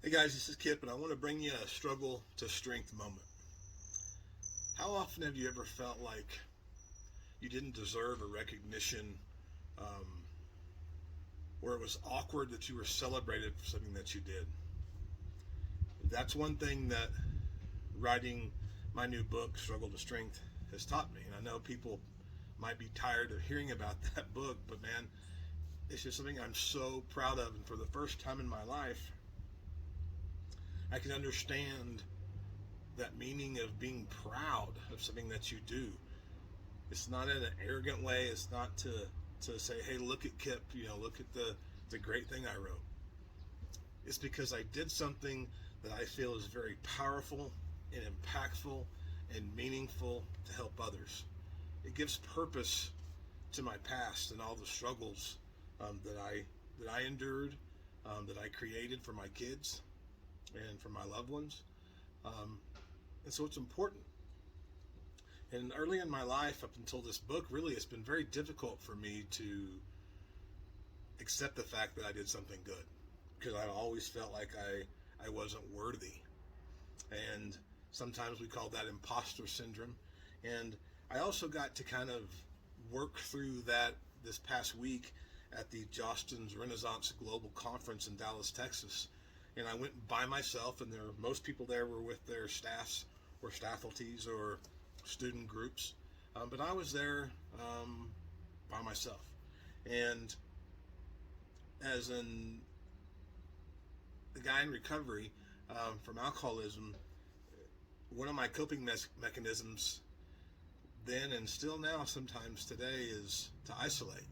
Hey guys, this is Kip, and I want to bring you a struggle to strength moment. How often have you ever felt like you didn't deserve a recognition, um, where it was awkward that you were celebrated for something that you did? That's one thing that writing my new book, Struggle to Strength, has taught me. And I know people might be tired of hearing about that book, but man, it's just something I'm so proud of. And for the first time in my life, I can understand that meaning of being proud of something that you do. It's not in an arrogant way. It's not to say, "Hey, look at Kip. Look at the great thing I wrote." It's because I did something that I feel is very powerful and impactful and meaningful to help others. It gives purpose to my past and all the struggles that I endured, that I created for my kids and for my loved ones. Um, and so it's important. And early in my life, up until this book, really, it's been very difficult for me to accept the fact that I did something good, because I always felt like I wasn't worthy. And sometimes we call that imposter syndrome. And I also got to kind of work through that this past week at the Jostens Renaissance Global Conference in Dallas, Texas. And I went by myself, and most people there were with their staffs or faculties or student groups. But I was there by myself. And as a guy in recovery from alcoholism, one of my coping mechanisms then and still now sometimes today is to isolate.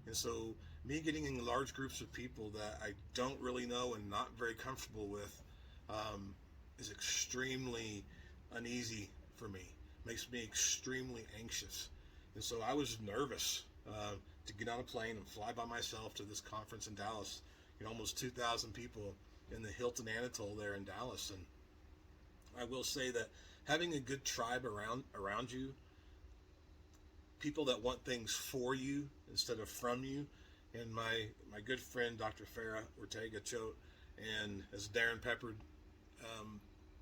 And so me getting in large groups of people that I don't really know and not very comfortable with is extremely uneasy for me. Makes me extremely anxious. And so I was nervous to get on a plane and fly by myself to this conference in Dallas. Almost 2,000 people in the Hilton Anatole there in Dallas. And I will say that having a good tribe around you, people that want things for you instead of from you. And my good friend Dr. Farah Ortega Choate, and as Darren Pepper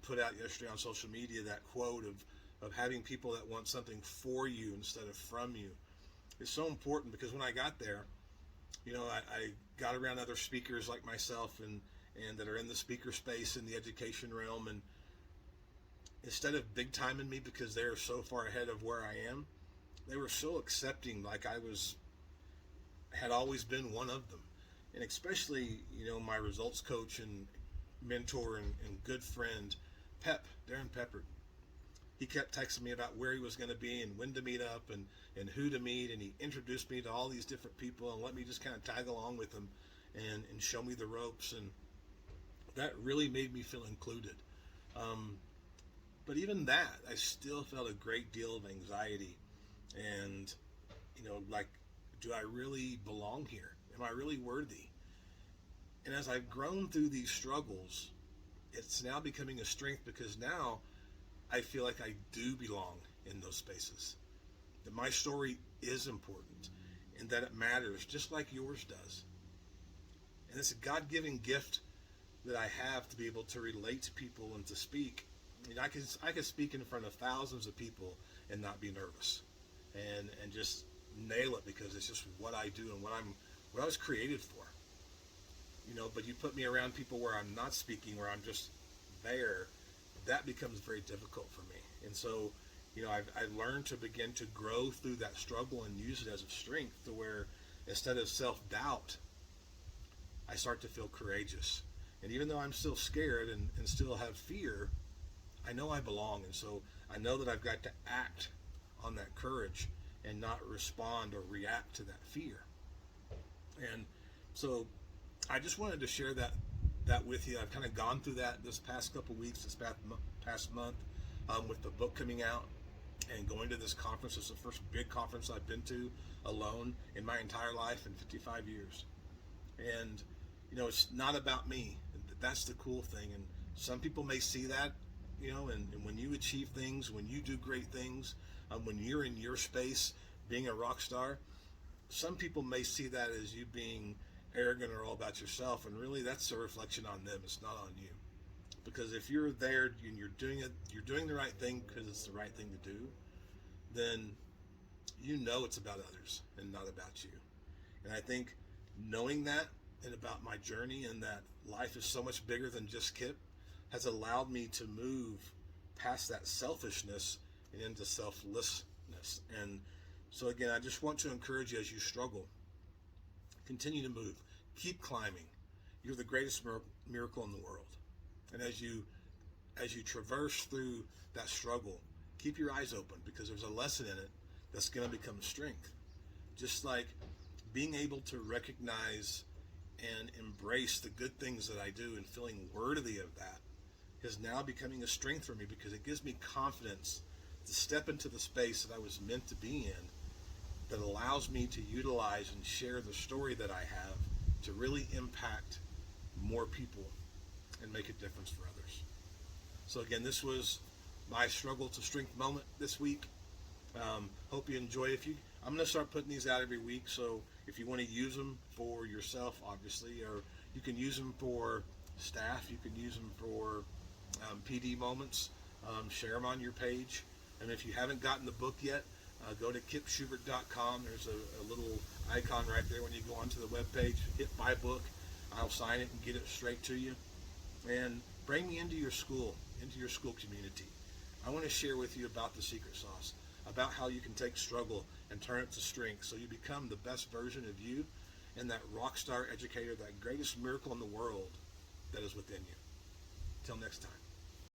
put out yesterday on social media, that quote of having people that want something for you instead of from you is so important. Because when I got there, I got around other speakers like myself and that are in the speaker space in the education realm, and instead of big timing me because they're so far ahead of where I am, they were so accepting, like had always been one of them. And especially, my results coach and mentor and good friend, Darren Pepper. He kept texting me about where he was going to be and when to meet up and who to meet. And he introduced me to all these different people and let me just kind of tag along with him and show me the ropes. And that really made me feel included. But even that, I still felt a great deal of anxiety. And, like, do I really belong here? Am I really worthy? And as I've grown through these struggles, it's now becoming a strength, because now I feel like I do belong in those spaces. That my story is important and that it matters just like yours does. And it's a God-given gift that I have to be able to relate to people and to speak. I can speak in front of thousands of people and not be nervous and just nail it, because it's just what I do and what I was created for. But you put me around people where I'm not speaking, where I'm just there, that becomes very difficult for me. And so, I've learned to begin to grow through that struggle and use it as a strength, to where instead of self-doubt, I start to feel courageous. And even though I'm still scared and still have fear, I know I belong. And so I know that I've got to act on that courage and not respond or react to that fear. And so I just wanted to share that with you. I've kind of gone through that this past couple weeks, this past month, with the book coming out and going to this conference. It's the first big conference I've been to alone in my entire life in 55 years. And, it's not about me. That's the cool thing. And some people may see that, and when you achieve things, when you do great things, when you're in your space being a rock star, some people may see that as you being arrogant or all about yourself, and really that's a reflection on them. It's not on you. Because if you're there and you're doing the right thing because it's the right thing to do, then you know it's about others and not about you. And I think knowing that and about my journey and that life is so much bigger than just Kip has allowed me to move past that selfishness and into selflessness. And so again, I just want to encourage you as you struggle, continue to move, keep climbing. You're the greatest miracle in the world. And as you traverse through that struggle, keep your eyes open, because there's a lesson in it that's going to become strength. Just like being able to recognize and embrace the good things that I do and feeling worthy of that is now becoming a strength for me, because it gives me confidence to step into the space that I was meant to be in, that allows me to utilize and share the story that I have to really impact more people and make a difference for others. So again, this was my struggle to strength moment this week. Hope you enjoy it. I'm going to start putting these out every week, so if you want to use them for yourself, obviously, or you can use them for staff, you can use them for PD moments, share them on your page. And if you haven't gotten the book yet, go to kipschubert.com. There's a little icon right there when you go onto the webpage. Hit buy book. I'll sign it and get it straight to you. And bring me into your school community. I want to share with you about the secret sauce, about how you can take struggle and turn it to strength so you become the best version of you and that rock star educator, that greatest miracle in the world that is within you. Till next time.